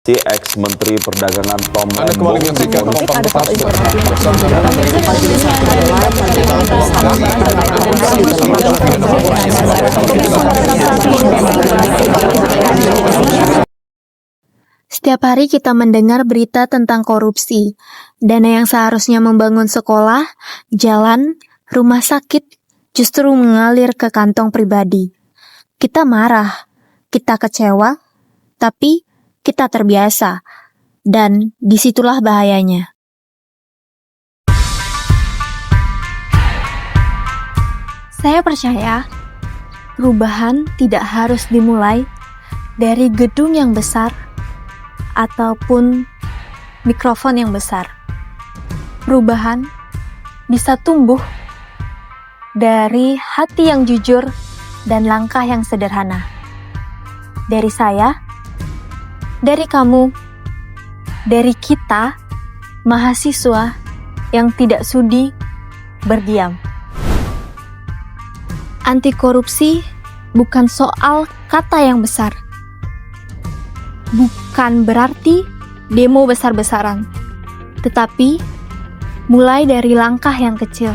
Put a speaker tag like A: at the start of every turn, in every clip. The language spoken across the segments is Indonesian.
A: Si ex-Menteri Perdagangan Tom
B: Anda kembali menyaksikan Kompas Petang
C: Setiap hari kita mendengar berita tentang korupsi. Dana yang seharusnya membangun sekolah, jalan, rumah sakit, justru mengalir ke kantong pribadi. Kita marah, kita kecewa, tapi kita terbiasa. Dan disitulah bahayanya. Saya percaya, perubahan tidak harus dimulai dari gedung yang besar ataupun mikrofon yang besar. Perubahan bisa tumbuh dari hati yang jujur dan langkah yang sederhana. Dari saya, dari kamu, dari kita, mahasiswa yang tidak sudi berdiam. Anti korupsi bukan soal kata yang besar. Bukan berarti demo besar-besaran, tetapi mulai dari langkah yang kecil.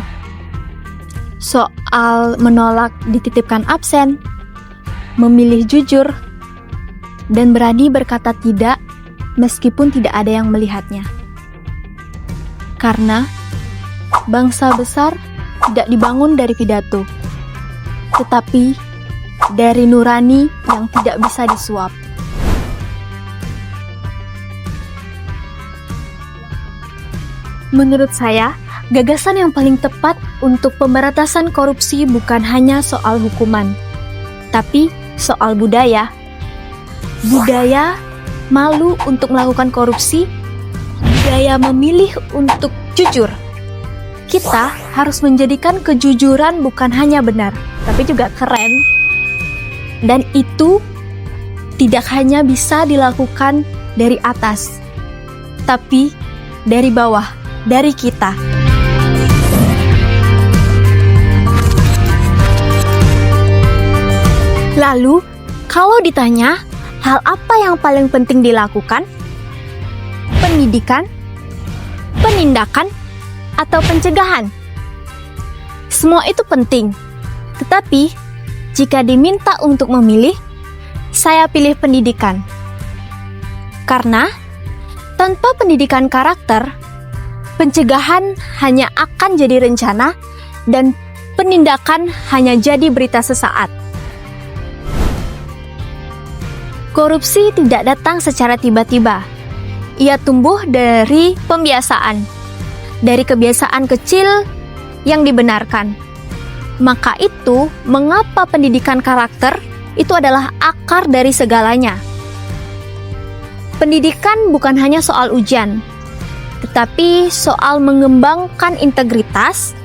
C: Soal menolak dititipkan absen, memilih jujur, dan berani berkata tidak meskipun tidak ada yang melihatnya. Karena bangsa besar tidak dibangun dari pidato, tetapi dari nurani yang tidak bisa disuap. Menurut saya, gagasan yang paling tepat untuk pemberantasan korupsi bukan hanya soal hukuman, tapi soal budaya. Budaya malu untuk melakukan korupsi, budaya memilih untuk jujur. Kita harus menjadikan kejujuran bukan hanya benar, tapi juga keren. Dan itu tidak hanya bisa dilakukan dari atas, tapi dari bawah, dari kita. Lalu, kalau ditanya, hal apa yang paling penting dilakukan? Pendidikan, penindakan, atau pencegahan? Semua itu penting. Tetapi, jika diminta untuk memilih, saya pilih pendidikan. Karena, tanpa pendidikan karakter, pencegahan hanya akan jadi rencana dan penindakan hanya jadi berita sesaat. Korupsi tidak datang secara tiba-tiba. Ia tumbuh dari pembiasaan, dari kebiasaan kecil yang dibenarkan. Maka itu, mengapa pendidikan karakter itu adalah akar dari segalanya. Pendidikan bukan hanya soal ujian, tetapi soal mengembangkan integritas,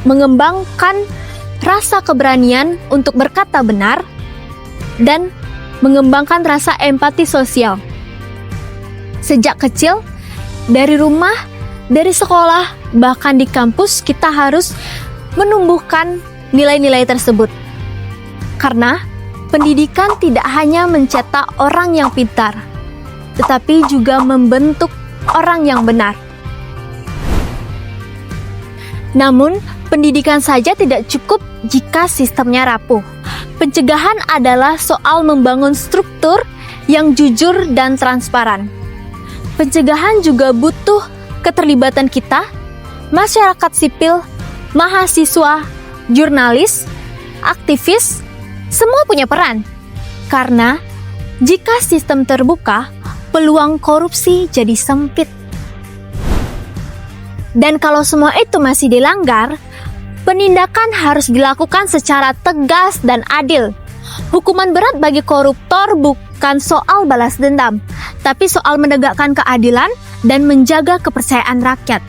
C: mengembangkan rasa keberanian untuk berkata benar, dan mengembangkan rasa empati sosial. Sejak kecil, dari rumah, dari sekolah, bahkan di kampus, kita harus menumbuhkan nilai-nilai tersebut. Karena pendidikan tidak hanya mencetak orang yang pintar, tetapi juga membentuk orang yang benar. Namun, pendidikan saja tidak cukup jika sistemnya rapuh. Pencegahan adalah soal membangun struktur yang jujur dan transparan. Pencegahan juga butuh keterlibatan kita, masyarakat sipil, mahasiswa, jurnalis, aktivis, semua punya peran. Karena jika sistem terbuka, peluang korupsi jadi sempit. Dan kalau semua itu masih dilanggar, penindakan harus dilakukan secara tegas dan adil. Hukuman berat bagi koruptor bukan soal balas dendam, tapi soal menegakkan keadilan dan menjaga kepercayaan rakyat.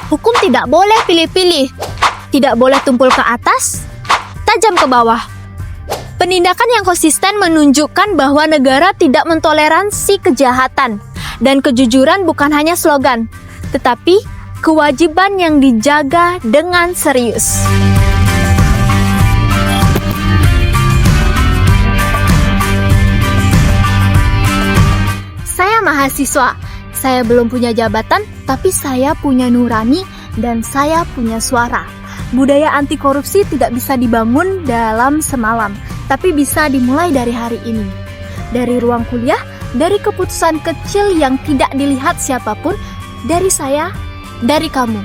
C: Hukum tidak boleh pilih-pilih, tidak boleh tumpul ke atas, tajam ke bawah. Penindakan yang konsisten menunjukkan bahwa negara tidak mentoleransi kejahatan, dan kejujuran bukan hanya slogan, tetapi kewajiban yang dijaga dengan serius. mahasiswa. Saya belum punya jabatan, tapi saya punya nurani dan saya punya suara. Budaya anti korupsi tidak bisa dibangun dalam semalam, tapi bisa dimulai dari hari ini. Dari ruang kuliah, dari keputusan kecil yang tidak dilihat siapapun, dari saya, dari kamu.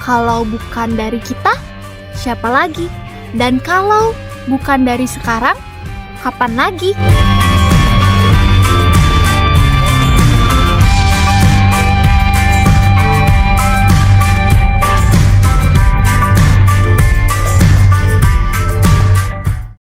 C: Kalau bukan dari kita, siapa lagi? Dan kalau bukan dari sekarang, kapan lagi?